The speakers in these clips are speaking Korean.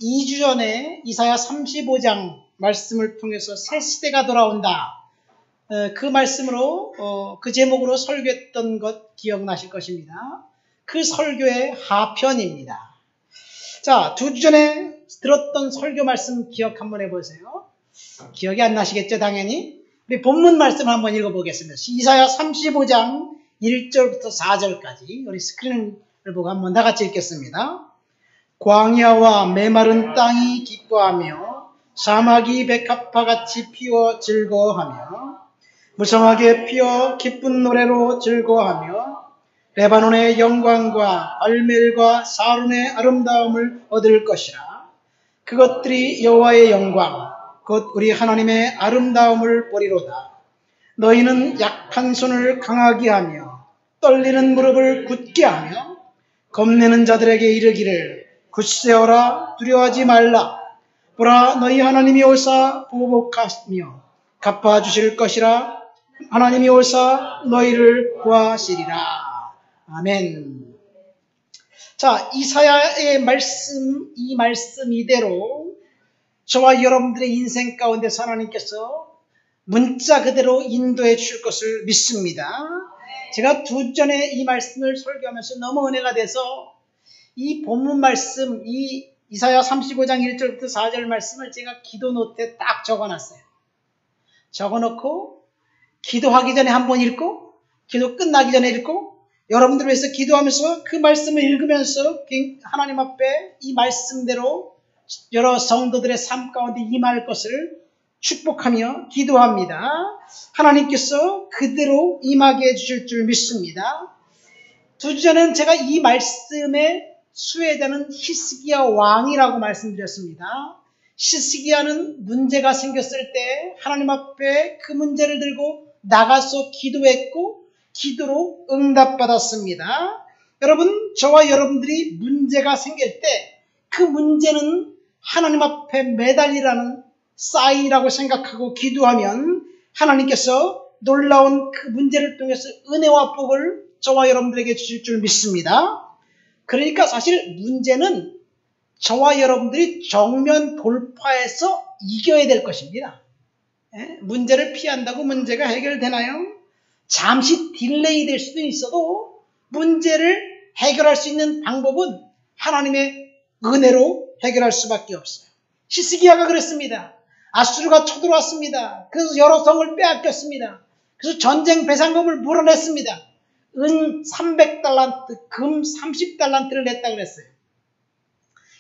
2주 전에 이사야 35장 말씀을 통해서 새 시대가 돌아온다. 그 말씀으로 그 제목으로 설교했던 것 기억나실 것입니다. 그 설교의 하편입니다. 자, 2주 전에 들었던 설교 말씀 기억 한번 해보세요. 기억이 안 나시겠죠, 당연히? 우리 본문 말씀을 한번 읽어보겠습니다. 이사야 35장 1절부터 4절까지 우리 스크린을 보고 한번 다 같이 읽겠습니다. 광야와 메마른 땅이 기뻐하며 사막이 백합화같이 피어 즐거워하며 무성하게 피어 기쁜 노래로 즐거워하며 레바논의 영광과 알멜과 사론의 아름다움을 얻을 것이라. 그것들이 여호와의 영광 곧 우리 하나님의 아름다움을 보리로다. 너희는 약한 손을 강하게 하며 떨리는 무릎을 굳게 하며 겁내는 자들에게 이르기를 굳세어라, 두려워하지 말라. 보라, 너희 하나님이 오사 보복하시며 갚아주실 것이라. 하나님이 오사 너희를 구하시리라. 아멘. 자, 이사야의 말씀, 이 말씀 이대로 저와 여러분들의 인생 가운데서 하나님께서 문자 그대로 인도해 주실 것을 믿습니다. 제가 2주 전에 이 말씀을 설교하면서 너무 은혜가 돼서 이 본문 말씀, 이 이사야 35장 1절부터 4절 말씀을 제가 기도 노트에 딱 적어놨어요. 적어놓고 기도하기 전에 한번 읽고 기도 끝나기 전에 읽고 여러분들 위해서 기도하면서 그 말씀을 읽으면서 하나님 앞에 이 말씀대로 여러 성도들의 삶 가운데 임할 것을 축복하며 기도합니다. 하나님께서 그대로 임하게 해주실 줄 믿습니다. 2주 전에는 제가 이 말씀의 수혜자는 히스기야 왕이라고 말씀드렸습니다. 히스기야는 문제가 생겼을 때 하나님 앞에 그 문제를 들고 나가서 기도했고 기도로 응답받았습니다. 여러분, 저와 여러분들이 문제가 생길 때 그 문제는 하나님 앞에 매달리라는 사인이라고 생각하고 기도하면 하나님께서 놀라운 그 문제를 통해서 은혜와 복을 저와 여러분들에게 주실 줄 믿습니다. 그러니까 사실 문제는 저와 여러분들이 정면 돌파해서 이겨야 될 것입니다. 문제를 피한다고 문제가 해결되나요? 잠시 딜레이 될 수도 있어도 문제를 해결할 수 있는 방법은 하나님의 은혜로 해결할 수밖에 없어요. 히스기야가 그랬습니다. 아수르가 쳐들어왔습니다. 그래서 여러 성을 빼앗겼습니다. 그래서 전쟁 배상금을 물어냈습니다. 은 300달란트, 금 30달란트를 냈다 그랬어요.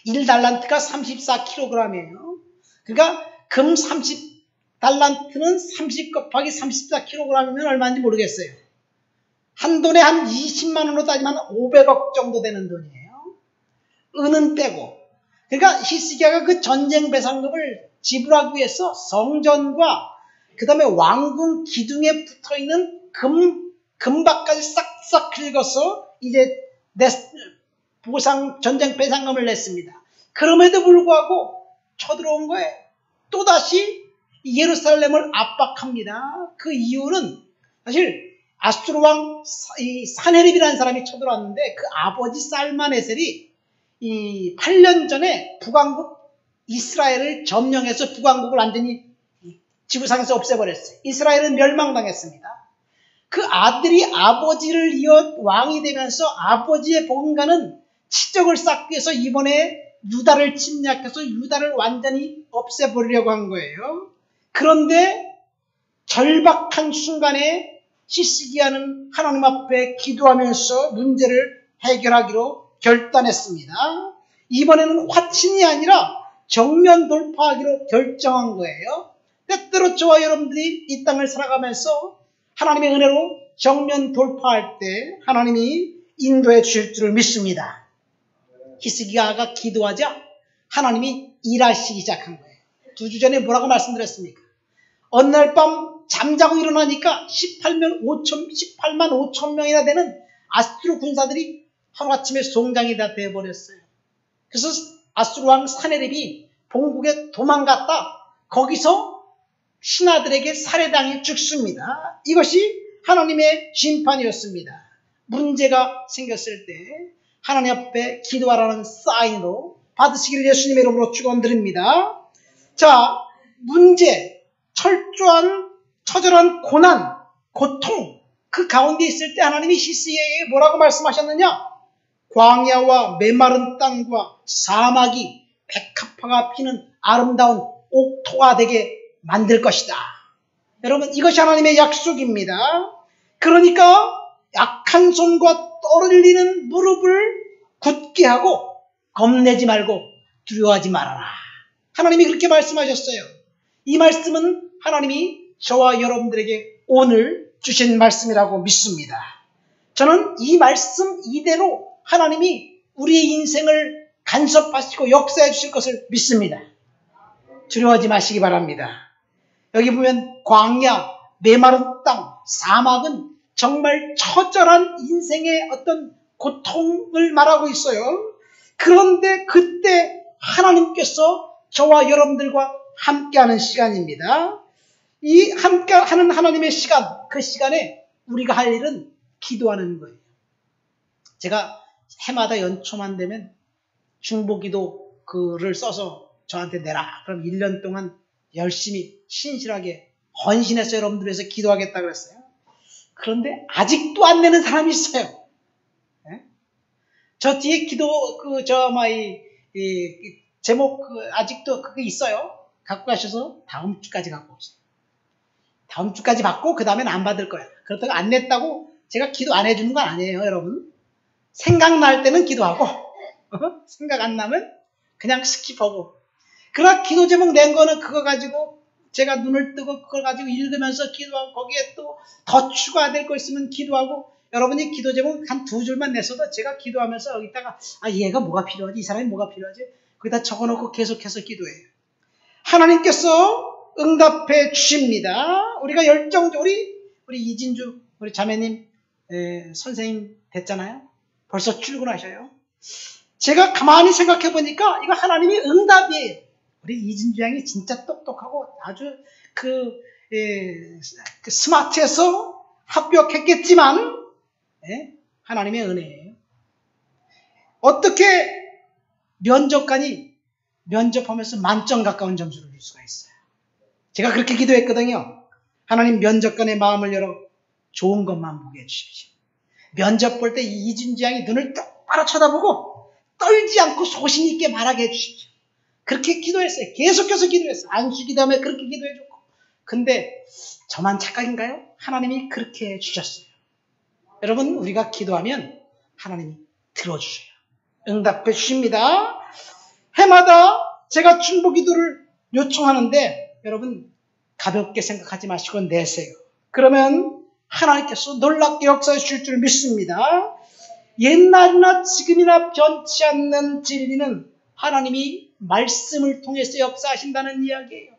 1달란트가 34kg이에요. 그러니까 금 30달란트는 30 곱하기 34kg이면 얼마인지 모르겠어요. 한 돈에 한 20만 원으로 따지면 500억 정도 되는 돈이에요. 은은 빼고. 그러니까 히스기야가 그 전쟁 배상금을 지불하기 위해서 성전과 그 다음에 왕궁 기둥에 붙어있는 금박까지 싹싹 긁어서 이제 전쟁 배상금을 냈습니다. 그럼에도 불구하고 쳐들어온 거예요. 또다시 예루살렘을 압박합니다. 그 이유는 사실 아수르 왕 사네립이라는 사람이 쳐들어왔는데 그 아버지 살마네셀이 8년 전에 북왕국 이스라엘을 점령해서 북왕국을 완전히 지구상에서 없애버렸어요. 이스라엘은 멸망당했습니다. 그 아들이 아버지를 이어 왕이 되면서 아버지의 복음과는 치적을 쌓기 위해서 이번에 유다를 침략해서 유다를 완전히 없애버리려고 한 거예요. 그런데 절박한 순간에 히스기야는 하나님 앞에 기도하면서 문제를 해결하기로 결단했습니다. 이번에는 화친이 아니라 정면 돌파하기로 결정한 거예요. 때때로 저와 여러분들이 이 땅을 살아가면서 하나님의 은혜로 정면 돌파할 때 하나님이 인도해 주실 줄 믿습니다. 히스기야가 기도하자 하나님이 일하시기 시작한 거예요. 2주 전에 뭐라고 말씀드렸습니까? 어느 날 밤 잠자고 일어나니까 18만 5천 명이나 되는 아수르 군사들이 하루아침에 송장이 다 되어버렸어요. 그래서 아수르 왕 사네립이 본국에 도망갔다 거기서 신하들에게 살해당해 죽습니다. 이것이 하나님의 심판이었습니다. 문제가 생겼을 때 하나님 앞에 기도하라는 사인으로 받으시기를 예수님의 이름으로 축원드립니다. 자, 문제, 처절한 고난, 고통, 그 가운데 있을 때 하나님이 히스기야에게 뭐라고 말씀하셨느냐? 광야와 메마른 땅과 사막이 백합화가 피는 아름다운 옥토가 되게 만들 것이다. 여러분, 이것이 하나님의 약속입니다. 그러니까 약한 손과 떨리는 무릎을 굳게 하고 겁내지 말고 두려워하지 말아라. 하나님이 그렇게 말씀하셨어요. 이 말씀은 하나님이 저와 여러분들에게 오늘 주신 말씀이라고 믿습니다. 저는 이 말씀 이대로 하나님이 우리의 인생을 간섭하시고 역사해 주실 것을 믿습니다. 두려워하지 마시기 바랍니다. 여기 보면 광야, 메마른 땅, 사막은 정말 처절한 인생의 어떤 고통을 말하고 있어요. 그런데 그때 하나님께서 저와 여러분들과 함께하는 시간입니다. 이 함께하는 하나님의 시간, 그 시간에 우리가 할 일은 기도하는 거예요. 제가 해마다 연초만 되면 중보기도 글을 써서 저한테 내라. 그럼 1년 동안 열심히 신실하게 헌신해서 여러분들 위해서 기도하겠다 그랬어요. 그런데 아직도 안 내는 사람이 있어요. 네? 저 뒤에 기도 제목 아직도 그게 있어요. 갖고 가셔서 다음 주까지 갖고 오세요. 다음 주까지 받고 그 다음엔 안 받을 거야. 그렇다고 안 냈다고 제가 기도 안 해주는 건 아니에요, 여러분. 생각날 때는 기도하고 생각 안 나면 그냥 스킵하고. 그러나 기도 제목 낸 거는 그거 가지고 제가 눈을 뜨고 그걸 가지고 읽으면서 기도하고 거기에 또 더 추가될 거 있으면 기도하고. 여러분이 기도 제목 한 2줄만 냈어도 제가 기도하면서 여기다가 얘가 뭐가 필요하지? 이 사람이 뭐가 필요하지? 거기다 적어놓고 계속해서 기도해요. 하나님께서 응답해 주십니다. 우리가 열정적으로 우리 이진주 우리 자매님 선생님 됐잖아요. 벌써 출근하셔요. 제가 가만히 생각해 보니까 이거 하나님이 응답이에요. 우리 이진주 양이 진짜 똑똑하고 아주 스마트해서 합격했겠지만 하나님의 은혜예요. 어떻게 면접관이 면접하면서 만점 가까운 점수를 줄 수가 있어요. 제가 그렇게 기도했거든요. 하나님 면접관의 마음을 열어 좋은 것만 보게 해주십시오. 면접 볼 때 이진주 양이 눈을 똑바로 쳐다보고 떨지 않고 소신 있게 말하게 해주십시오. 그렇게 기도했어요. 계속해서 기도했어요. 안수기 다음에 그렇게 기도해줬고. 근데 저만 착각인가요? 하나님이 그렇게 해주셨어요. 여러분, 우리가 기도하면 하나님이 들어주셔요. 응답해 주십니다. 해마다 제가 중보 기도를 요청하는데 여러분 가볍게 생각하지 마시고 내세요. 그러면 하나님께서 놀랍게 역사해 주실 줄 믿습니다. 옛날이나 지금이나 변치 않는 진리는 하나님이 말씀을 통해서 역사하신다는 이야기예요.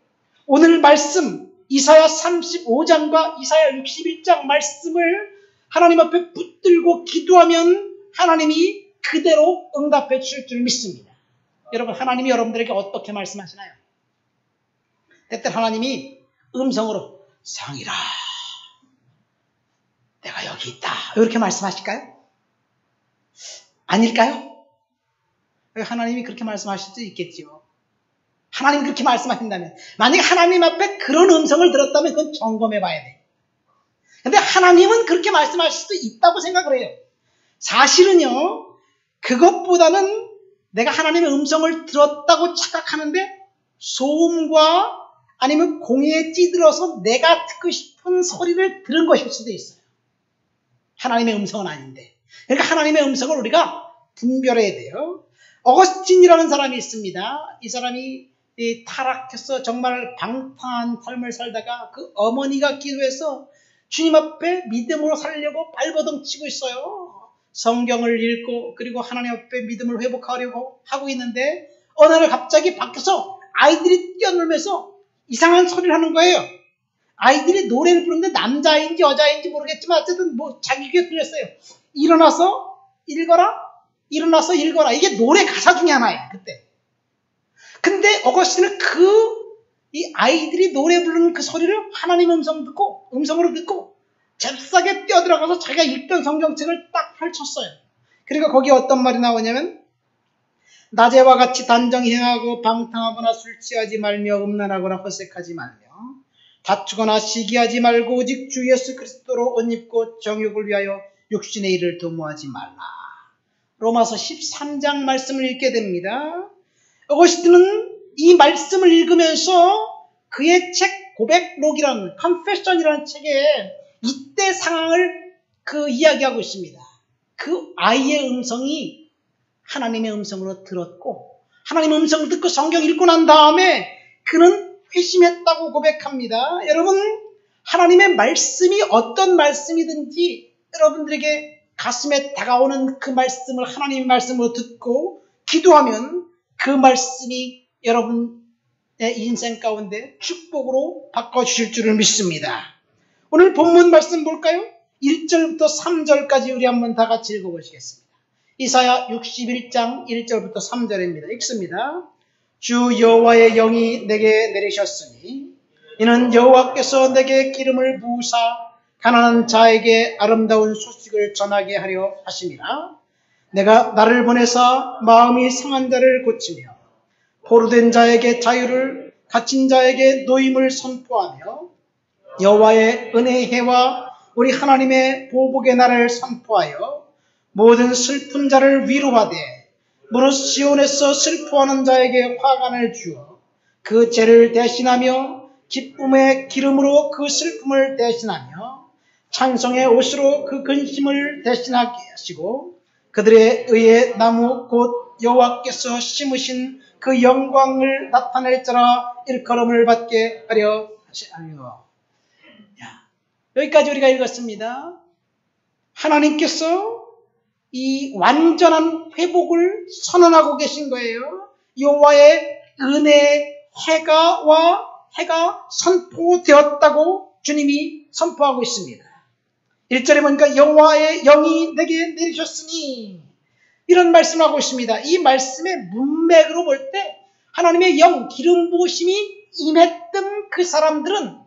오늘 말씀 이사야 35장과 이사야 61장 말씀을 하나님 앞에 붙들고 기도하면 하나님이 그대로 응답해 주실 줄 믿습니다. 여러분, 하나님이 여러분들에게 어떻게 말씀하시나요? 때때로 하나님이 음성으로 상이라 내가 여기 있다 이렇게 말씀하실까요? 아닐까요? 하나님이 그렇게 말씀하실 수도 있겠지요. 하나님이 그렇게 말씀하신다면, 만약에 하나님 앞에 그런 음성을 들었다면 그건 점검해 봐야 돼요. 근데 하나님은 그렇게 말씀하실 수도 있다고 생각을 해요. 사실은요, 그것보다는 내가 하나님의 음성을 들었다고 착각하는데 소음과 아니면 공해에 찌들어서 내가 듣고 싶은 소리를 들은 것일 수도 있어요. 하나님의 음성은 아닌데. 그러니까 하나님의 음성을 우리가 분별해야 돼요. 어거스틴이라는 사람이 있습니다. 이 사람이 타락해서 정말 방탕한 삶을 살다가 그 어머니가 기도해서 주님 앞에 믿음으로 살려고 발버둥 치고 있어요. 성경을 읽고 그리고 하나님 앞에 믿음을 회복하려고 하고 있는데 어느 날 갑자기 밖에서 아이들이 뛰어놀면서 이상한 소리를 하는 거예요. 아이들이 노래를 부르는데 남자인지 여자인지 모르겠지만 어쨌든 뭐 자기 귀에 들렸어요. 일어나서 읽어라. 이게 노래 가사 중에 하나예요. 그때. 근데 어거스틴은 이 아이들이 노래 부르는 그 소리를 하나님 음성으로 듣고 잽싸게 뛰어들어가서 자기가 읽던 성경책을 딱 펼쳤어요. 그리고 거기에 어떤 말이 나오냐면 낮에와 같이 단정히 행하고 방탕하거나 술 취하지 말며 음란하거나 허색하지 말며 다투거나 시기하지 말고 오직 주 예수 그리스도로 옷 입고 정욕을 위하여 육신의 일을 도모하지 말라. 로마서 13장 말씀을 읽게 됩니다. 어거스틴은 이 말씀을 읽으면서 그의 책 고백록이라는 컨페션이라는 책에 이때 상황을 이야기하고 있습니다. 그 아이의 음성이 하나님의 음성으로 들었고 하나님의 음성을 듣고 성경 읽고 난 다음에 그는 회심했다고 고백합니다. 여러분, 하나님의 말씀이 어떤 말씀이든지 여러분들에게 가슴에 다가오는 그 말씀을 하나님의 말씀으로 듣고 기도하면 그 말씀이 여러분의 인생 가운데 축복으로 바꿔주실 줄을 믿습니다. 오늘 본문 말씀 볼까요? 1절부터 3절까지 우리 한번 다 같이 읽어보시겠습니다. 이사야 61장 1절부터 3절입니다. 읽습니다. 주 여호와의 영이 내게 내리셨으니 이는 여호와께서 내게 기름을 부으사 가난한 자에게 아름다운 소식을 전하게 하려 하심이라. 내가 나를 보내사 마음이 상한 자를 고치며 포로된 자에게 자유를 갇힌 자에게 노임을 선포하며 여호와의 은혜의 해와 우리 하나님의 보복의 날을 선포하여 모든 슬픈 자를 위로하되 무릇 시온에서 슬퍼하는 자에게 화관을 주어 그 죄를 대신하며 기쁨의 기름으로 그 슬픔을 대신하며 찬송의 옷으로 그 근심을 대신하게 하시고 그들의 의의 나무 곧 여호와께서 심으신 그 영광을 나타낼 자라 일컬음을 받게 하려 하시나요. 여기까지 우리가 읽었습니다. 하나님께서 이 완전한 회복을 선언하고 계신 거예요. 여호와의 은혜의 해가 선포되었다고 주님이 선포하고 있습니다. 1절에 보니까 여호와의 영이 내게 내리셨으니 이런 말씀을 하고 있습니다. 이 말씀의 문맥으로 볼 때 하나님의 영, 기름 부으심이 임했던 그 사람들은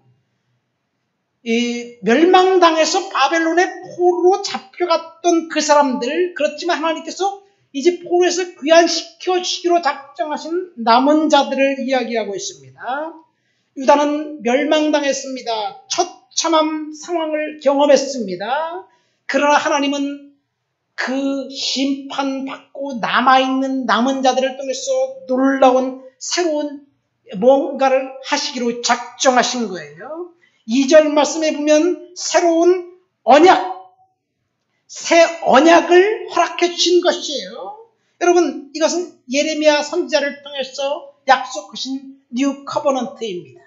이 멸망당해서 바벨론의 포로로 잡혀갔던 그 사람들, 그렇지만 하나님께서 이제 포로에서 귀환시켜 주시기로 작정하신 남은 자들을 이야기하고 있습니다. 유다는 멸망당했습니다. 처참한 상황을 경험했습니다. 그러나 하나님은 그 심판받고 남아있는 남은 자들을 통해서 놀라운 새로운 뭔가를 하시기로 작정하신 거예요. 2절 말씀에 보면 새로운 언약, 새 언약을 허락해 주신 것이에요. 여러분, 이것은 예레미야 선지자를 통해서 약속하신 뉴 커버넌트입니다.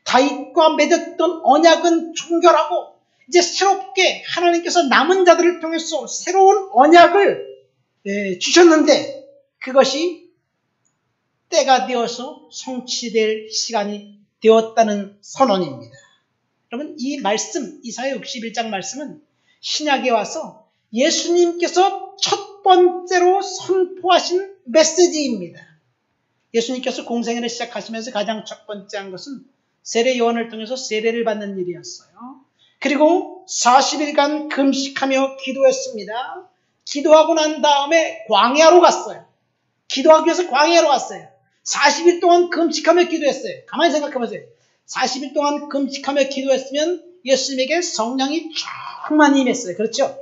다윗과 맺었던 언약은 종결하고 이제 새롭게 하나님께서 남은 자들을 통해서 새로운 언약을 주셨는데 그것이 때가 되어서 성취될 시간이 되었다는 선언입니다. 여러분, 이 말씀, 이사야 61장 말씀은 신약에 와서 예수님께서 첫 번째로 선포하신 메시지입니다. 예수님께서 공생애를 시작하시면서 가장 첫 번째 한 것은 세례 요한을 통해서 세례를 받는 일이었어요. 그리고 40일간 금식하며 기도했습니다. 기도하고 난 다음에 광야로 갔어요. 기도하기 위해서 광야로 갔어요. 40일 동안 금식하며 기도했어요. 가만히 생각해 보세요. 40일 동안 금식하며 기도했으면 예수님에게 성령이 충만히 임했어요. 그렇죠?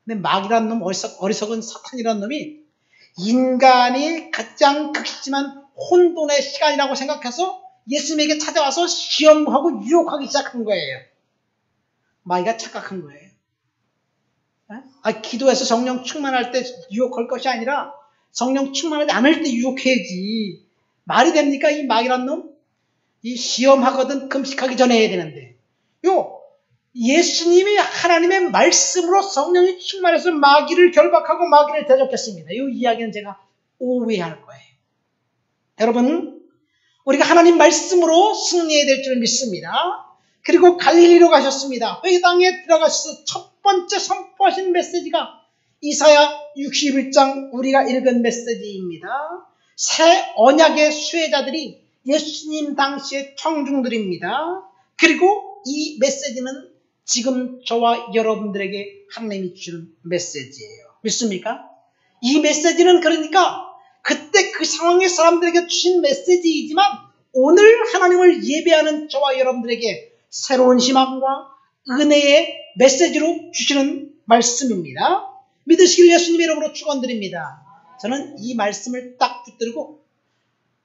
근데 마귀라는 놈, 어리석은 사탄이라는 놈이 인간이 가장 극심한 혼돈의 시간이라고 생각해서 예수님에게 찾아와서 시험하고 유혹하기 시작한 거예요. 마귀가 착각한 거예요. 기도해서 성령 충만할 때 유혹할 것이 아니라 성령 충만하지 않을 때 유혹해야지. 말이 됩니까? 이 마귀란 놈? 이 시험하거든 금식하기 전에 해야 되는데. 예수님이 하나님의 말씀으로 성령이 충만해서 마귀를 결박하고 마귀를 대적했습니다. 이 이야기는 제가 오해할 거예요. 여러분, 우리가 하나님 말씀으로 승리해야 될 줄 믿습니다. 그리고 갈릴리로 가셨습니다. 회당에 들어가셔서 첫 번째 선포하신 메시지가 이사야 61장 우리가 읽은 메시지입니다. 새 언약의 수혜자들이 예수님 당시의 청중들입니다. 그리고 이 메시지는 지금 저와 여러분들에게 하나님이 주는 메시지예요. 믿습니까? 이 메시지는 그러니까 그 상황의 사람들에게 주신 메시지이지만 오늘 하나님을 예배하는 저와 여러분들에게 새로운 희망과 은혜의 메시지로 주시는 말씀입니다. 믿으시길 예수님의 이름으로 축원드립니다. 저는 이 말씀을 딱 붙들고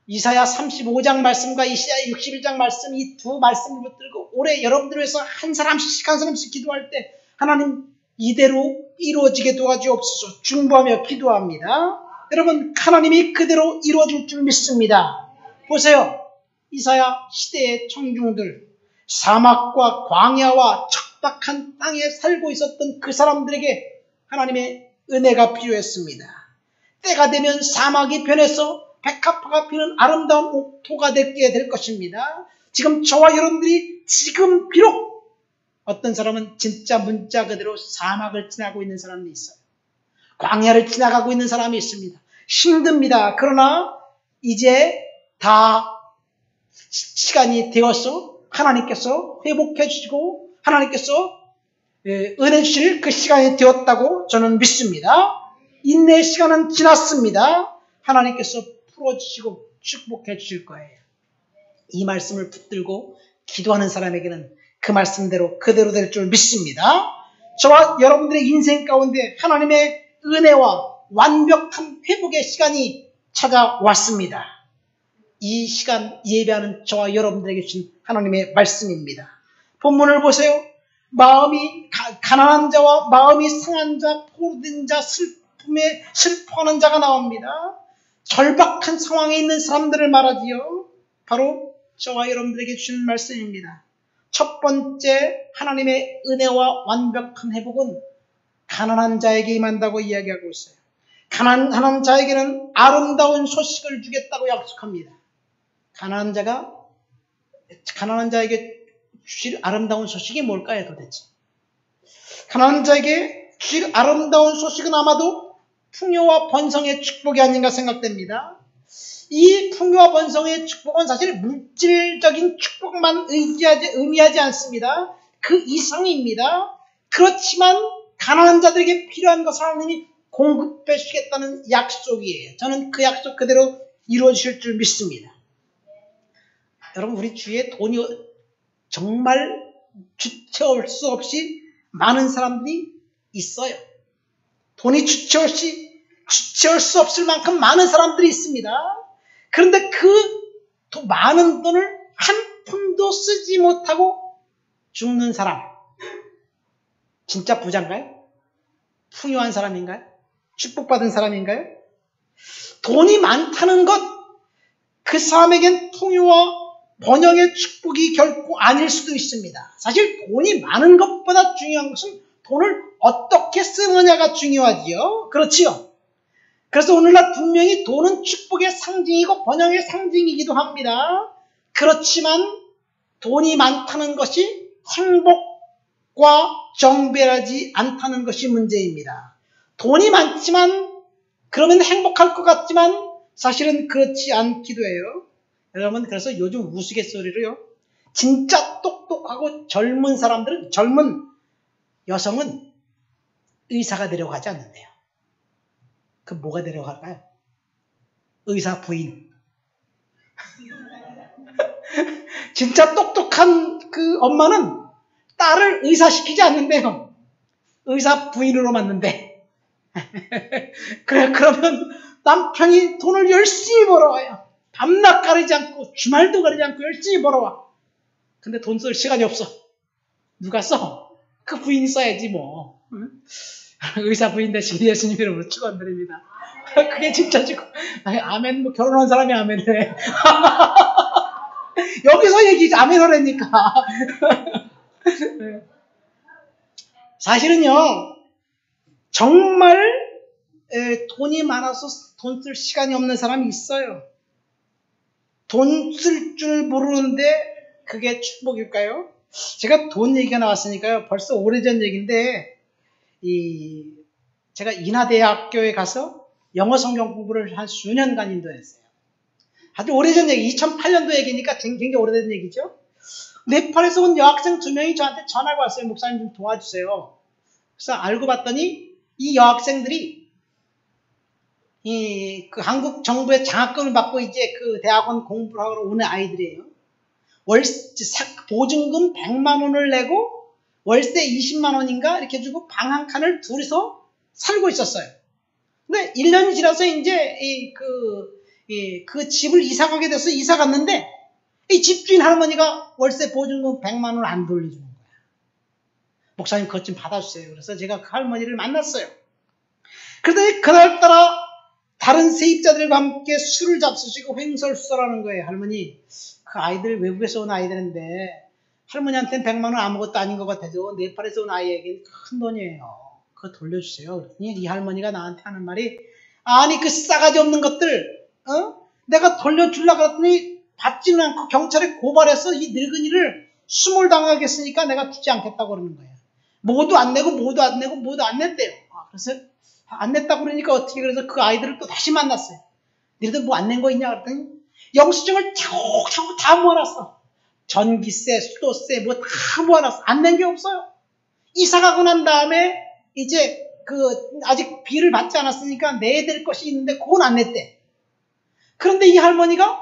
이사야 35장 말씀과 이사야 61장 말씀 이 두 말씀을 붙들고 올해 여러분들을 위해서 한 사람씩 기도할 때 하나님 이대로 이루어지게 도와주옵소서 중보하며 기도합니다. 여러분 하나님이 그대로 이루어질 줄 믿습니다. 보세요. 이사야 시대의 청중들 사막과 광야와 척박한 땅에 살고 있었던 그 사람들에게 하나님의 은혜가 필요했습니다. 때가 되면 사막이 변해서 백합화가 피는 아름다운 옥토가 되게 될 것입니다. 지금 저와 여러분들이 지금 비록 어떤 사람은 진짜 문자 그대로 사막을 지나고 있는 사람도 있어요. 광야를 지나가고 있는 사람이 있습니다. 힘듭니다. 그러나 이제 다 시간이 되어서 하나님께서 회복해 주시고 하나님께서 은혜 주실 그 시간이 되었다고 저는 믿습니다. 인내의 시간은 지났습니다. 하나님께서 풀어주시고 축복해 주실 거예요. 이 말씀을 붙들고 기도하는 사람에게는 그 말씀대로 그대로 될 줄 믿습니다. 저와 여러분들의 인생 가운데 하나님의 은혜와 완벽한 회복의 시간이 찾아왔습니다. 이 시간 예배하는 저와 여러분들에게 주신 하나님의 말씀입니다. 본문을 보세요. 마음이 가난한 자와 마음이 상한 자, 포로된 자, 슬픔에 슬퍼하는 자가 나옵니다. 절박한 상황에 있는 사람들을 말하지요. 바로 저와 여러분들에게 주시는 말씀입니다. 첫 번째 하나님의 은혜와 완벽한 회복은 가난한 자에게 임한다고 이야기하고 있어요. 가난한 자에게는 아름다운 소식을 주겠다고 약속합니다. 가난한 자에게 주실 아름다운 소식이 뭘까요 도대체? 가난한 자에게 주실 아름다운 소식은 아마도 풍요와 번성의 축복이 아닌가 생각됩니다. 이 풍요와 번성의 축복은 사실 물질적인 축복만 의미하지 않습니다. 그 이상입니다. 그렇지만 가난한 자들에게 필요한 것을 하나님이 공급해 주시겠다는 약속이에요. 저는 그 약속 그대로 이루어지실 줄 믿습니다. 여러분 우리 주위에 돈이 정말 주체할 수 없이 많은 사람들이 있어요. 돈이 주체할 수 없을 만큼 많은 사람들이 있습니다. 그런데 그 많은 돈을 한 푼도 쓰지 못하고 죽는 사람 진짜 부자인가요? 풍요한 사람인가요? 축복받은 사람인가요? 돈이 많다는 것 그 사람에겐 풍요와 번영의 축복이 결코 아닐 수도 있습니다. 사실 돈이 많은 것보다 중요한 것은 돈을 어떻게 쓰느냐가 중요하지요. 그렇지요. 그래서 오늘날 분명히 돈은 축복의 상징이고 번영의 상징이기도 합니다. 그렇지만 돈이 많다는 것이 행복과 정배하지 않다는 것이 문제입니다. 돈이 많지만 그러면 행복할 것 같지만 사실은 그렇지 않기도 해요. 여러분 그래서 요즘 우스갯소리로요. 진짜 똑똑하고 젊은 여성은 의사가 되려고 하지 않는데요. 그 뭐가 되려고 할까요? 의사 부인. 진짜 똑똑한 그 엄마는 딸을 의사시키지 않는데요. 의사 부인으로 만든대. 그러면 남편이 돈을 열심히 벌어와요. 밤낮 가리지 않고 주말도 가리지 않고 열심히 벌어와. 근데 돈 쓸 시간이 없어. 누가 써? 그 부인이 써야지 뭐. 응? 의사 부인 대신 예수님 이름으로 축원드립니다. 그게 진짜 지금 아멘 뭐 결혼한 사람이 아멘해. 여기서 얘기 아멘 하라니까. 사실은요 정말 돈이 많아서 돈 쓸 시간이 없는 사람이 있어요. 돈 쓸 줄 모르는데 그게 축복일까요? 제가 돈 얘기가 나왔으니까요. 벌써 오래전 얘기인데 제가 인하대학교에 가서 영어 성경 공부를 한 수년간 인도했어요. 아주 오래전 얘기, 2008년도 얘기니까 굉장히 오래된 얘기죠. 네팔에서 온 여학생 2명이 저한테 전화가 왔어요. 목사님 좀 도와주세요. 그래서 알고 봤더니 이 여학생들이 그 한국 정부의 장학금을 받고 이제 그 대학원 공부를 하러 오는 아이들이에요. 보증금 100만 원을 내고 월세 20만 원인가 이렇게 주고 방 한 칸을 둘이서 살고 있었어요. 근데 1년이 지나서 이제 그 집을 이사 가게 돼서 이사 갔는데 이 집주인 할머니가 월세 보증금 100만 원을 안 돌려주는 거야. 목사님 그것 좀 받아주세요. 그래서 제가 그 할머니를 만났어요. 그러더니 그날따라 다른 세입자들과 함께 술을 잡수시고 횡설수설하는 거예요. 할머니, 그 아이들 외국에서 온 아이들인데 할머니한테는 100만 원 아무것도 아닌 것 같아서 네팔에서 온 아이에게는 큰 돈이에요. 그거 돌려주세요. 그랬더니 이 할머니가 나한테 하는 말이, 아니 그 싸가지 없는 것들 내가 돌려주려고 그랬더니 받지는 않고 경찰에 고발해서 이 늙은이를 수몰 당하겠으니까 내가 주지 않겠다고 그러는 거예요. 모두 안 내고 모두 안 내고 모두 안 냈대요. 그래서 안 냈다고 그러니까 어떻게, 그래서 그 아이들을 또 다시 만났어요. 너희들 뭐 안 낸 거 있냐 그랬더니 영수증을 차곡차곡 다 모아놨어. 전기세, 수도세 뭐 다 모아놨어. 안 낸 게 없어요. 이사 가고 난 다음에 이제 아직 비를 받지 않았으니까 내야 될 것이 있는데 그건 안 냈대. 그런데 이 할머니가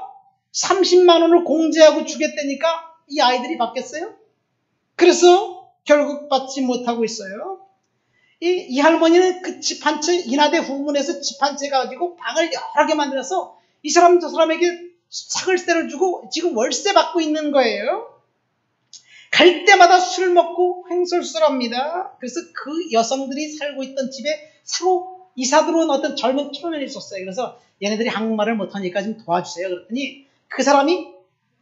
30만 원을 공제하고 주겠다니까 이 아이들이 받겠어요? 그래서 결국 받지 못하고 있어요. 이 할머니는 그 집 한 채, 인하대 후문에서 집 한 채 가지고 방을 여러 개 만들어서 이 사람 저 사람에게 사글세를 주고 지금 월세 받고 있는 거예요. 갈 때마다 술 먹고 횡설수설합니다. 그래서 그 여성들이 살고 있던 집에 새로 이사 들어온 어떤 젊은 청년이 있었어요. 그래서 얘네들이 한국말을 못하니까 좀 도와주세요. 그랬더니 그 사람이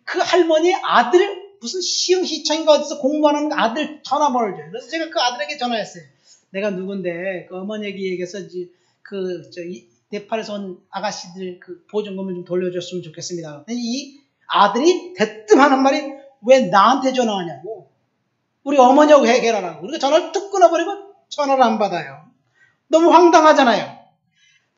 그 할머니 아들, 무슨 시흥시청인가 어디서 공부하는 아들 전화번호를 줘요. 그래서 제가 그 아들에게 전화했어요. 내가 누군데 그 어머니에게 얘기해서 네팔에서 온 아가씨들 그 보증금을 좀 돌려줬으면 좋겠습니다. 이 아들이 대뜸 하는 말이, 왜 나한테 전화하냐고. 우리 어머니하고 해결하라고. 그러니까 전화를 뚝 끊어버리고 전화를 안 받아요. 너무 황당하잖아요.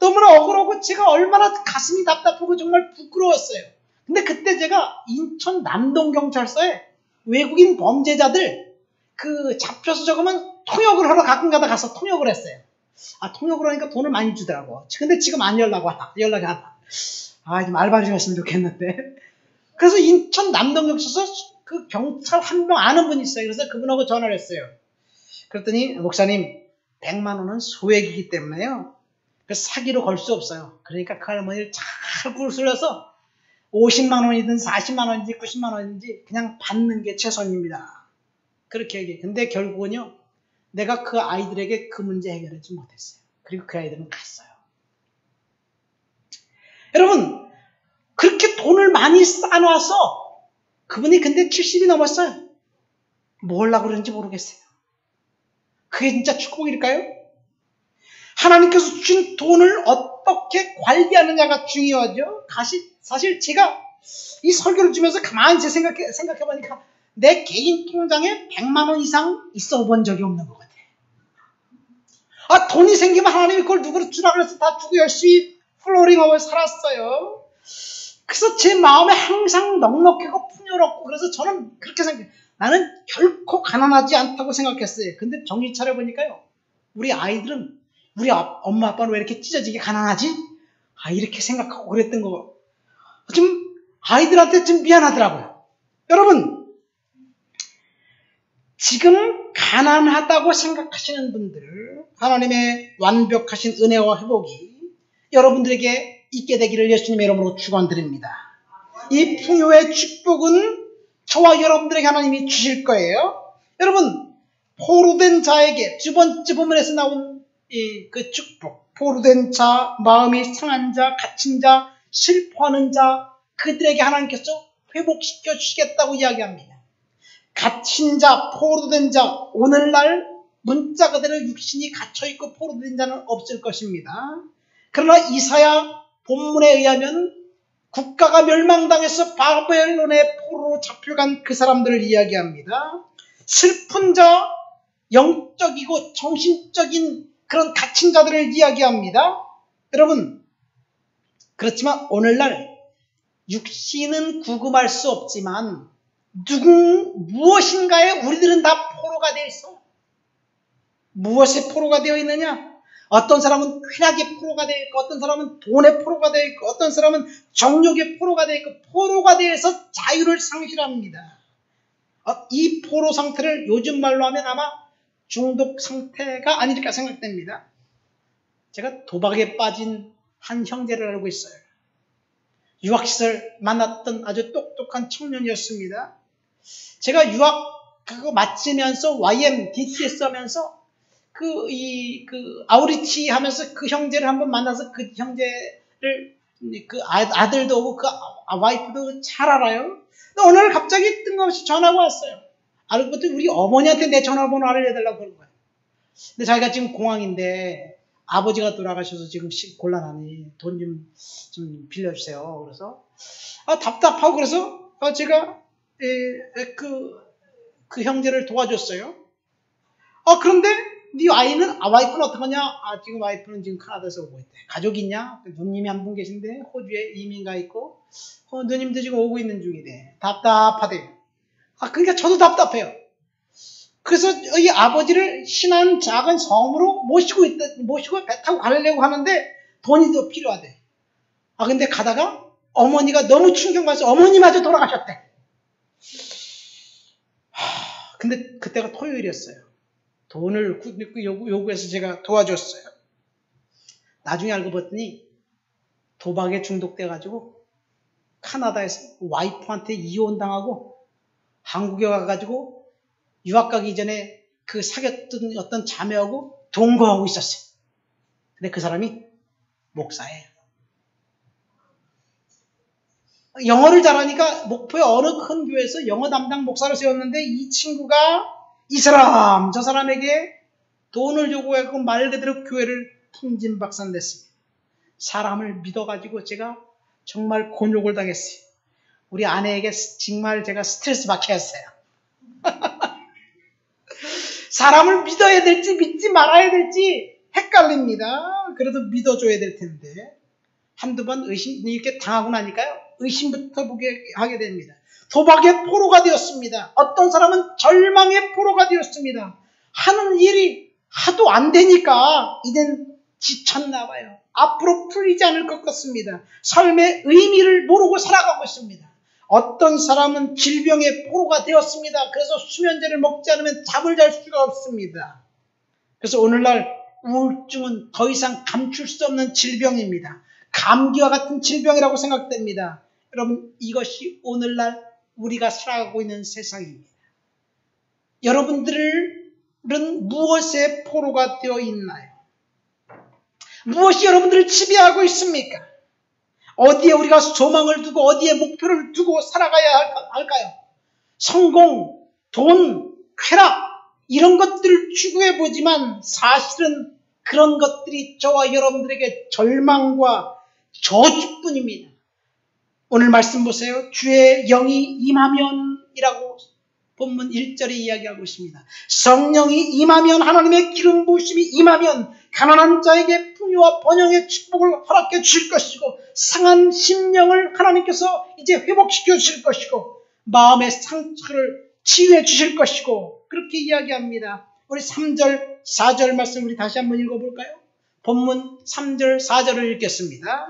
너무나 억울하고 제가 얼마나 가슴이 답답하고 정말 부끄러웠어요. 근데 그때 제가 인천 남동경찰서에 외국인 범죄자들 잡혀서 적으면 통역을 하러 가끔가다 가서 통역을 했어요. 통역을 하니까 돈을 많이 주더라고. 근데 지금 안 연락이 하다. 좀 알바 좀 했으면 좋겠는데. 그래서 인천 남동경찰서 그 경찰 한 명 아는 분이 있어요. 그래서 그분하고 전화를 했어요. 그랬더니, 목사님 100만 원은 소액이기 때문에요. 사기로 걸 수 없어요. 그러니까 그 할머니를 잘 구슬려서 50만 원이든 40만 원인지 90만 원인지 그냥 받는 게 최선입니다. 그렇게 얘기해요. 근데 결국은요, 내가 그 아이들에게 그 문제 해결하지 못했어요. 그리고 그 아이들은 갔어요. 여러분, 그렇게 돈을 많이 쌓아놔서 그분이 근데 70이 넘었어요. 뭐 하려고 그러는지 모르겠어요. 그게 진짜 축복일까요? 하나님께서 주신 돈을 어떻게 관리하느냐가 중요하죠. 사실 제가 이 설교를 주면서 가만히 생각해보니까 내 개인 통장에 100만 원 이상 있어 본 적이 없는 것 같아요. 돈이 생기면 하나님이 그걸 누구를 주라 그래서 다 주고 열심히 플로링하고 살았어요. 그래서 제 마음에 항상 넉넉하고 풍요롭고, 그래서 저는 그렇게 생각해요. 나는 결코 가난하지 않다고 생각했어요. 근데 정신 차려보니까요, 우리 아이들은 우리 엄마 아빠는 왜 이렇게 찢어지게 가난하지? 이렇게 생각하고 그랬던 거 좀 아이들한테 좀 미안하더라고요. 여러분, 지금 가난하다고 생각하시는 분들, 하나님의 완벽하신 은혜와 회복이 여러분들에게 있게 되기를 예수님의 이름으로 축원드립니다. 이 풍요의 축복은 저와 여러분들에게 하나님이 주실 거예요. 여러분, 포로된 자에게 두 번째 부문에서 나온 그 축복, 포로된 자, 마음이 상한 자, 갇힌 자, 슬퍼하는 자, 그들에게 하나님께서 회복시켜 주시겠다고 이야기합니다. 갇힌 자, 포로된 자, 오늘날 문자 그대로 육신이 갇혀있고 포로된 자는 없을 것입니다. 그러나 이사야 본문에 의하면 국가가 멸망당해서 바벨론의 포로로 잡혀간 그 사람들을 이야기합니다. 슬픈 자, 영적이고 정신적인 그런 갇힌 자들을 이야기합니다. 여러분, 그렇지만 오늘날 육신은 구금할 수 없지만 무엇인가에 우리들은 다 포로가 되어 있어. 무엇에 포로가 되어 있느냐? 어떤 사람은 쾌락의 포로가 되어 있고, 어떤 사람은 돈의 포로가 되어 있고, 어떤 사람은 정욕의 포로가 되어 있고, 포로가 되어서 자유를 상실합니다. 이 포로 상태를 요즘 말로 하면 아마 중독 상태가 아닐까 생각됩니다. 제가 도박에 빠진 한 형제를 알고 있어요. 유학시절 만났던 아주 똑똑한 청년이었습니다. 제가 유학 그거 마치면서 YM, DTS 하면서 아우리치 하면서 그 형제를 한번 만나서 그 형제를 아들도 오고 와이프도 잘 알아요. 근데 어느 날 갑자기 뜬금없이 전화가 왔어요. 알고 봤더니 우리 어머니한테 내 전화번호 알려달라고 그런 거예요. 근데 자기가 지금 공항인데 아버지가 돌아가셔서 지금 곤란하니 돈 좀 빌려주세요. 그래서 답답하고 그래서 제가 그 형제를 도와줬어요. 그런데 네 와이프는 어떡하냐? 지금 와이프는 지금 캐나다에서 오고 있대. 가족 있냐? 누님이 한 분 계신데 호주에 이민 가 있고 누님도 지금 오고 있는 중이래. 답답하대. 그러니까 저도 답답해요. 그래서 이 아버지를 신한 작은 섬으로 모시고 배 타고 가려고 하는데 돈이 더 필요하대. 근데 가다가 어머니가 너무 충격받아서 어머니마저 돌아가셨대. 근데 그때가 토요일이었어요. 돈을 요구해서 제가 도와줬어요. 나중에 알고 봤더니 도박에 중독돼가지고 카나다에서 와이프한테 이혼당하고 한국에 와가지고 유학 가기 전에 그 사귀었던 어떤 자매하고 동거하고 있었어요. 근데 그 사람이 목사예요. 영어를 잘하니까 목포의 어느 큰 교회에서 영어 담당 목사를 세웠는데 이 친구가 이 사람 저 사람에게 돈을 요구하고 말 그대로 교회를 풍진박산냈습니다. 사람을 믿어가지고 제가 정말 곤욕을 당했어요. 우리 아내에게 정말 제가 스트레스 받게 했어요. 사람을 믿어야 될지 믿지 말아야 될지 헷갈립니다. 그래도 믿어줘야 될 텐데 한두 번 이렇게 당하고 나니까요. 의심부터 하게 됩니다. 도박의 포로가 되었습니다. 어떤 사람은 절망의 포로가 되었습니다. 하는 일이 하도 안 되니까 이젠 지쳤나 봐요. 앞으로 풀리지 않을 것 같습니다. 삶의 의미를 모르고 살아가고 있습니다. 어떤 사람은 질병의 포로가 되었습니다. 그래서 수면제를 먹지 않으면 잠을 잘 수가 없습니다. 그래서 오늘날 우울증은 더 이상 감출 수 없는 질병입니다. 감기와 같은 질병이라고 생각됩니다. 여러분, 이것이 오늘날 우리가 살아가고 있는 세상입니다. 여러분들은 무엇의 포로가 되어 있나요? 무엇이 여러분들을 지배하고 있습니까? 어디에 우리가 소망을 두고 어디에 목표를 두고 살아가야 할까요? 성공, 돈, 쾌락 이런 것들을 추구해 보지만 사실은 그런 것들이 저와 여러분들에게 절망과 저주뿐입니다. 오늘 말씀 보세요. 주의 영이 임하면이라고 본문 1절에 이야기하고 있습니다. 성령이 임하면, 하나님의 기름 부으심이 임하면 가난한 자에게 풍요와 번영의 축복을 허락해 주실 것이고, 상한 심령을 하나님께서 이제 회복시켜 주실 것이고, 마음의 상처를 치유해 주실 것이고, 그렇게 이야기합니다. 우리 3절 4절 말씀 우리 다시 한번 읽어볼까요? 본문 3절 4절을 읽겠습니다.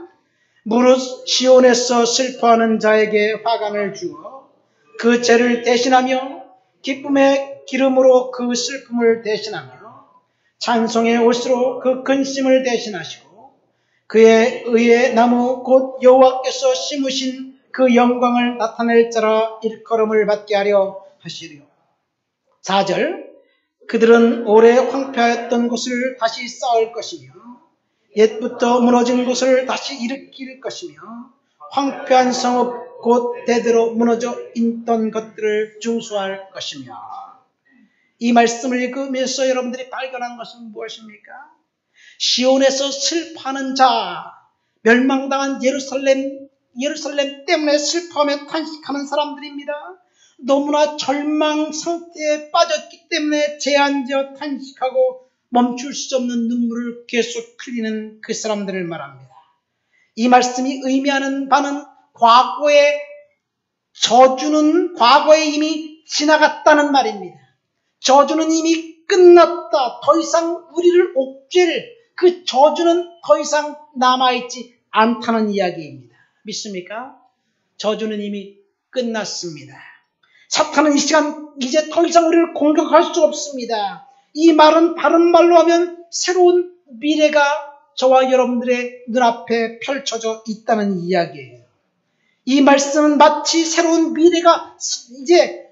무릇 시온에서 슬퍼하는 자에게 화관을 주어 그 죄를 대신하며 기쁨의 기름으로 그 슬픔을 대신하며 찬송의 옷으로 그 근심을 대신하시고 그의 의의 나무 곧 여호와께서 심으신 그 영광을 나타낼 자라 일컬음을 받게 하려 하시리요. 4절 그들은 오래 황폐하였던 곳을 다시 쌓을 것이며 옛부터 무너진 곳을 다시 일으킬 것이며 황폐한 성읍 곧 대대로 무너져 있던 것들을 중수할 것이며. 이 말씀을 읽으면서 여러분들이 발견한 것은 무엇입니까? 시온에서 슬퍼하는 자, 멸망당한 예루살렘 때문에 슬퍼하며 탄식하는 사람들입니다. 너무나 절망 상태에 빠졌기 때문에 제한되어 탄식하고 멈출 수 없는 눈물을 계속 흘리는 그 사람들을 말합니다. 이 말씀이 의미하는 바는 과거의 저주는 과거에 이미 지나갔다는 말입니다. 저주는 이미 끝났다. 더 이상 우리를 옥죄일 그 저주는 더 이상 남아있지 않다는 이야기입니다. 믿습니까? 저주는 이미 끝났습니다. 사탄은 이 시간 이제 더 이상 우리를 공격할 수 없습니다. 이 말은 다른 말로 하면 새로운 미래가 저와 여러분들의 눈앞에 펼쳐져 있다는 이야기예요. 이 말씀은 마치 새로운 미래가 이제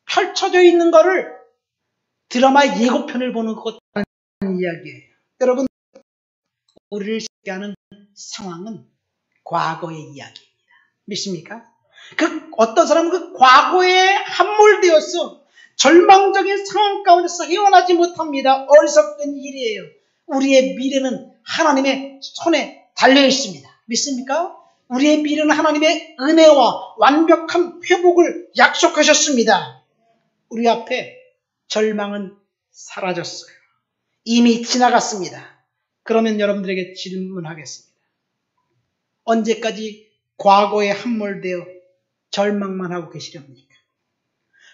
펼쳐져 있는 것을 드라마 예고편을 보는 것 같다는 이야기예요. 여러분, 우리를 쉽게 하는 상황은 과거의 이야기입니다. 믿습니까? 어떤 사람은 그 과거에 함몰되어서 절망적인 상황 가운데서 헤어나지 못합니다. 어리석은 일이에요. 우리의 미래는 하나님의 손에 달려 있습니다. 믿습니까? 우리의 미래는 하나님의 은혜와 완벽한 회복을 약속하셨습니다. 우리 앞에 절망은 사라졌어요. 이미 지나갔습니다. 그러면 여러분들에게 질문하겠습니다. 언제까지 과거에 함몰되어 절망만 하고 계시렵니까?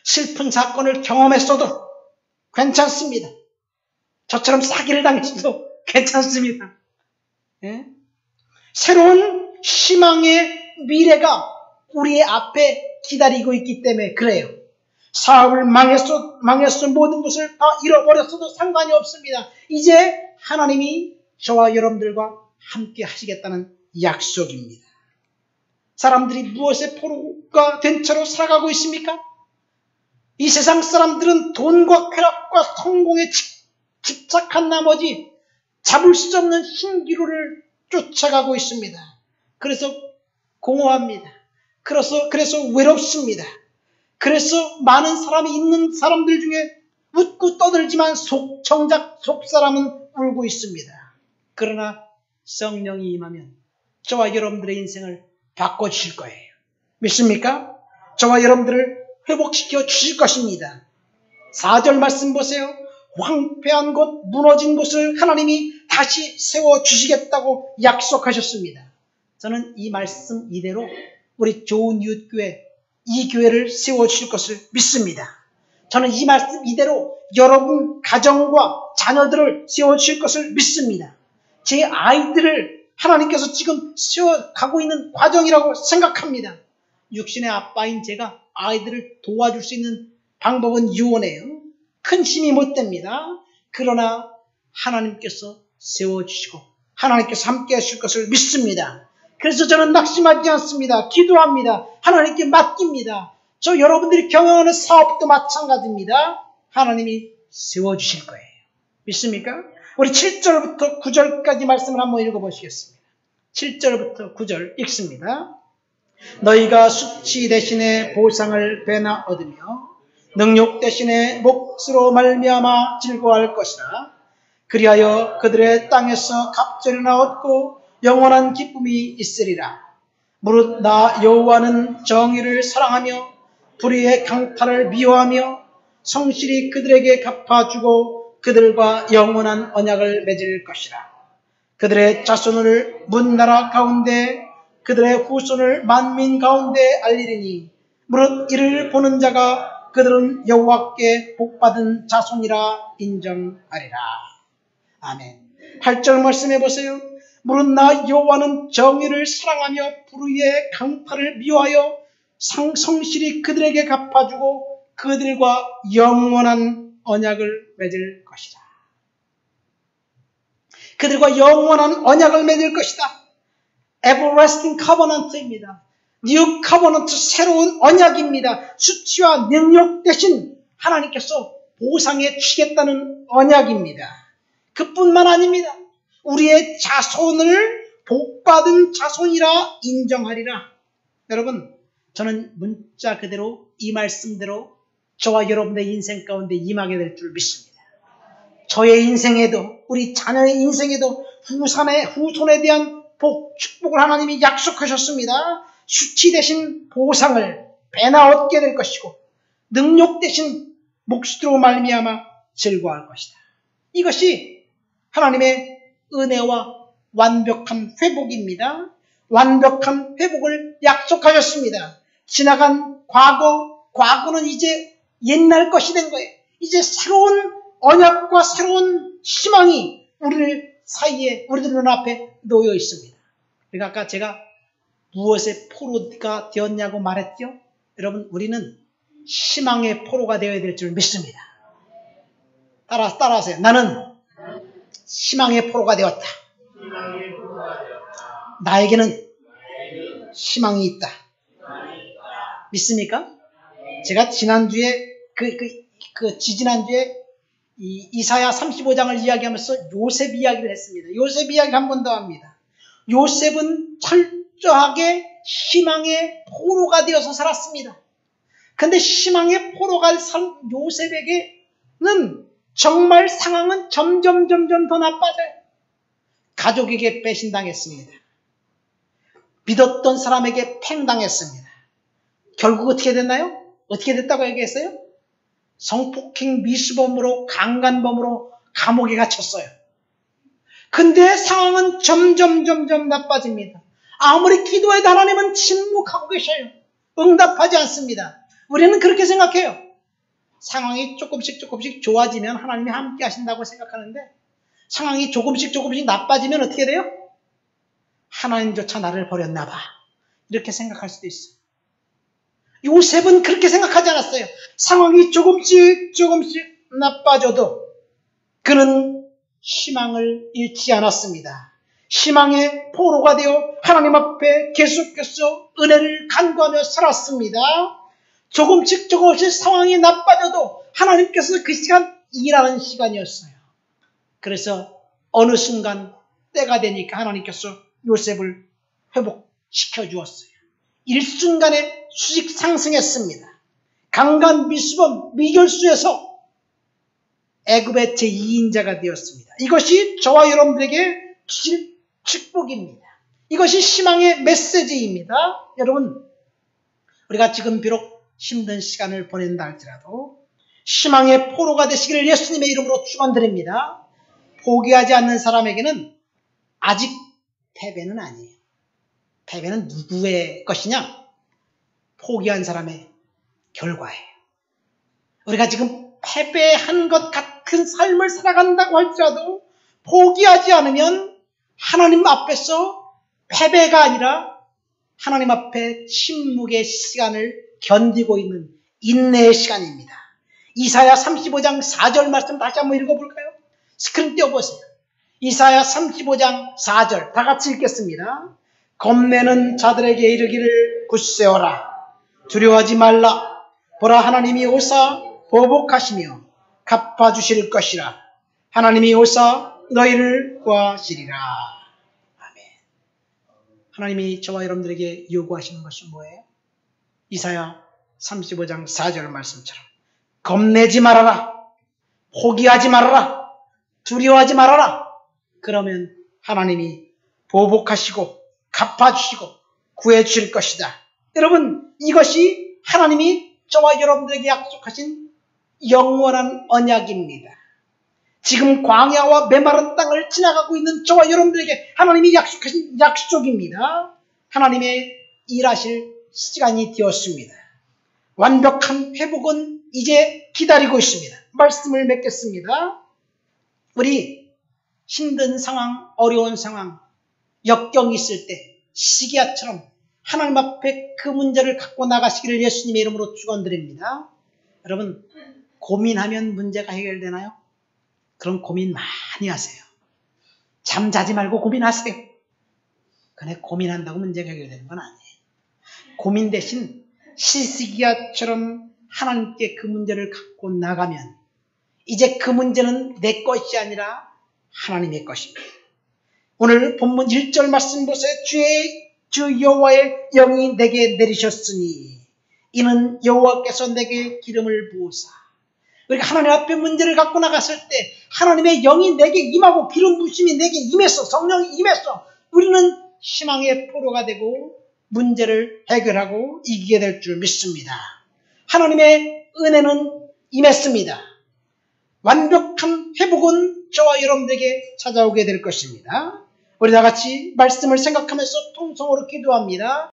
슬픈 사건을 경험했어도 괜찮습니다. 저처럼 사기를 당했어도 괜찮습니다. 예? 새로운 희망의 미래가 우리의 앞에 기다리고 있기 때문에 그래요. 사업을 망했어 모든 것을 다 잃어버렸어도 상관이 없습니다. 이제 하나님이 저와 여러분들과 함께 하시겠다는 약속입니다. 사람들이 무엇에 포로가 된 채로 살아가고 있습니까? 이 세상 사람들은 돈과 쾌락과 성공에 집착한 나머지 잡을 수 없는 신기루를 쫓아가고 있습니다. 그래서 공허합니다. 그래서 외롭습니다. 그래서 많은 사람이 있는 사람들 중에 웃고 떠들지만 정작 속사람은 울고 있습니다. 그러나 성령이 임하면 저와 여러분들의 인생을 바꿔주실 거예요. 믿습니까? 저와 여러분들을 회복시켜 주실 것입니다. 4절 말씀 보세요. 황폐한 곳, 무너진 곳을 하나님이 다시 세워주시겠다고 약속하셨습니다. 저는 이 말씀 이대로 우리 좋은 이웃교회, 이 교회를 세워주실 것을 믿습니다. 저는 이 말씀 이대로 여러분 가정과 자녀들을 세워주실 것을 믿습니다. 제 아이들을 하나님께서 지금 세워가고 있는 과정이라고 생각합니다. 육신의 아빠인 제가 아이들을 도와줄 수 있는 방법은 유언해요. 큰 힘이 못 됩니다. 그러나 하나님께서 세워주시고 하나님께서 함께 하실 것을 믿습니다. 그래서 저는 낙심하지 않습니다. 기도합니다. 하나님께 맡깁니다. 저 여러분들이 경영하는 사업도 마찬가지입니다. 하나님이 세워주실 거예요. 믿습니까? 우리 7절부터 9절까지 말씀을 한번 읽어보시겠습니다. 7절부터 9절 읽습니다. 너희가 수치 대신에 보상을 배나 얻으며 능욕 대신에 몫으로 말미암아 즐거워할 것이라. 그리하여 그들의 땅에서 갑절이나 얻고 영원한 기쁨이 있으리라. 무릇 나 여호와는 정의를 사랑하며 불의의 강탈을 미워하며 성실히 그들에게 갚아주고 그들과 영원한 언약을 맺을 것이라. 그들의 자손을 문나라 가운데 그들의 후손을 만민 가운데 알리리니 무릇 이를 보는 자가 그들은 여호와께 복받은 자손이라 인정하리라. 아멘. 8절 말씀해 보세요. 무릇 나 여호와는 정의를 사랑하며 불의의 강탈을 미워하여 성실히 그들에게 갚아주고 그들과 영원한 언약을 맺을 것이다. 그들과 영원한 언약을 맺을 것이다. Everlasting Covenant입니다. New Covenant, 새로운 언약입니다. 수치와 능력 대신 하나님께서 보상해 주시겠다는 언약입니다. 그뿐만 아닙니다. 우리의 자손을 복받은 자손이라 인정하리라. 여러분, 저는 문자 그대로 이 말씀대로 저와 여러분의 인생 가운데 임하게 될 줄 믿습니다. 저의 인생에도 우리 자녀의 인생에도 후손에 대한 축복을 하나님이 약속하셨습니다. 수치 대신 보상을 배나 얻게 될 것이고 능력 대신 몫으로 말미암아 즐거워할 것이다. 이것이 하나님의 은혜와 완벽한 회복입니다. 완벽한 회복을 약속하셨습니다. 지나간 과거는 이제 옛날 것이 된 거예요. 이제 새로운 언약과 새로운 희망이 우리를 사이에 우리들 눈앞에 놓여 있습니다. 그러니까 아까 제가 무엇의 포로가 되었냐고 말했죠? 여러분, 우리는 희망의 포로가 되어야 될 줄 믿습니다. 따라하세요. 나는 희망의 포로가 되었다. 나에게는 희망이 있다. 믿습니까? 제가 지난주에 지지난주에 이사야 35장을 이야기하면서 요셉 이야기를 했습니다. 요셉 이야기 한 번 더 합니다. 요셉은 철저하게 희망의 포로가 되어서 살았습니다. 근데 희망의 포로가 산 요셉에게는 정말 상황은 점점 더 나빠져요. 가족에게 배신당했습니다. 믿었던 사람에게 팽당했습니다. 결국 어떻게 됐나요? 어떻게 됐다고 얘기했어요? 성폭행 미수범으로 강간범으로 감옥에 갇혔어요. 근데 상황은 점점 나빠집니다. 아무리 기도해도 하나님은 침묵하고 계셔요. 응답하지 않습니다. 우리는 그렇게 생각해요. 상황이 조금씩 좋아지면 하나님이 함께 하신다고 생각하는데 상황이 조금씩 나빠지면 어떻게 돼요? 하나님조차 나를 버렸나 봐. 이렇게 생각할 수도 있어요. 요셉은 그렇게 생각하지 않았어요. 상황이 조금씩 나빠져도 그는 희망을 잃지 않았습니다. 희망의 포로가 되어 하나님 앞에 계속해서 은혜를 간구하며 살았습니다. 조금씩 상황이 나빠져도 하나님께서 그 시간 일하는 시간이었어요. 그래서 어느 순간 때가 되니까 하나님께서 요셉을 회복시켜 주었어요. 일순간에 수직 상승했습니다. 강간 미수범 미결수에서 애굽의 제2인자가 되었습니다. 이것이 저와 여러분들에게 주신 축복입니다. 이것이 희망의 메시지입니다. 여러분, 우리가 지금 비록 힘든 시간을 보낸다 할지라도 희망의 포로가 되시기를 예수님의 이름으로 축원드립니다. 포기하지 않는 사람에게는 아직 패배는 아니에요. 패배는 누구의 것이냐? 포기한 사람의 결과예요. 우리가 지금 패배한 것 같은 삶을 살아간다고 할지라도 포기하지 않으면 하나님 앞에서 패배가 아니라 하나님 앞에 침묵의 시간을 견디고 있는 인내의 시간입니다. 이사야 35장 4절 말씀 다시 한번 읽어볼까요? 스크린 띄워보세요. 이사야 35장 4절 다 같이 읽겠습니다. 겁내는 자들에게 이르기를 굳세어라. 두려워하지 말라. 보라, 하나님이 오사 보복하시며 갚아주실 것이라. 하나님이 오사 너희를 구하시리라. 아멘. 하나님이 저와 여러분들에게 요구하시는 것이 뭐예요? 이사야 35장 4절 말씀처럼 겁내지 말아라. 포기하지 말아라. 두려워하지 말아라. 그러면 하나님이 보복하시고 갚아주시고 구해주실 것이다. 여러분, 이것이 하나님이 저와 여러분들에게 약속하신 영원한 언약입니다. 지금 광야와 메마른 땅을 지나가고 있는 저와 여러분들에게 하나님이 약속하신 약속입니다. 하나님의 일하실 시간이 되었습니다. 완벽한 회복은 이제 기다리고 있습니다. 말씀을 맺겠습니다. 우리 힘든 상황, 어려운 상황, 역경이 있을 때 시기야처럼 하나님 앞에 그 문제를 갖고 나가시기를 예수님의 이름으로 축원드립니다. 여러분, 고민하면 문제가 해결되나요? 그럼 고민 많이 하세요. 잠자지 말고 고민하세요. 근데 고민한다고 문제가 해결되는 건 아니에요. 고민 대신 시기야처럼 하나님께 그 문제를 갖고 나가면 이제 그 문제는 내 것이 아니라 하나님의 것입니다. 오늘 본문 1절 말씀 보세요. 주 여호와의 영이 내게 내리셨으니 이는 여호와께서 내게 기름을 부으사. 우리가 하나님 앞에 문제를 갖고 나갔을 때 하나님의 영이 내게 임하고 기름 부으심이 내게 임했어. 성령이 임했어. 우리는 희망의 포로가 되고 문제를 해결하고 이기게 될 줄 믿습니다. 하나님의 은혜는 임했습니다. 완벽한 회복은 저와 여러분들에게 찾아오게 될 것입니다. 우리 다 같이 말씀을 생각하면서 통성으로 기도합니다.